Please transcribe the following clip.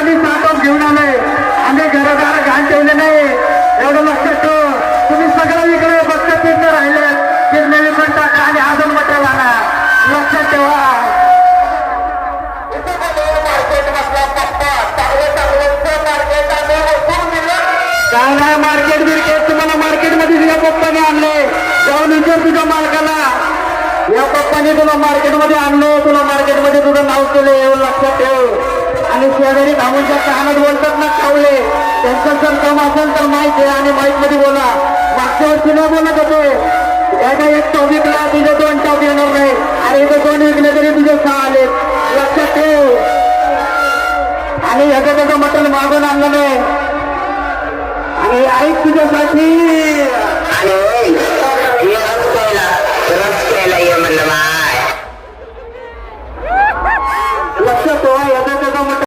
आणि साठवून घेऊन आले. आम्ही घरदार घाण ठेवले नाही, एवढं लक्षात ठेव. तुम्ही सगळं इकडे फक्त चिन्ह राहिले, चिन्ह विकून टाका आणि अजून मटेरियल आणा. लक्षात ठेवा. काय नाही मार्केट बिर्केट तुम्हाला मार्केटमध्ये या पप्पाने आणले. जाऊन विचार तुझ्या मालकाला, या पप्पाने तुला मार्केटमध्ये आणलं, तुला मार्केटमध्ये तुझं नाव केलं, एवढं लक्षात ठेव. आणि शेजारी धामूच्या कानात बोलतात ना कावले, त्यांचं जर काम असेल तर माहिती आहे आणि माहीत मध्ये बोला. मागच्या वर्षी नाही बोलत होते, एका एक टॉप विकला तुझे 2 टॉप येणार नाही, आणि इथं 2 विकले तरी तुझे 6 आले. लक्षात ठेव. आणि ह्याचं त्याचं मटण मागून आणलं नाही. आणि ऐक तुझ्यासाठी आणि रस प्यायला ये म्हणलं मा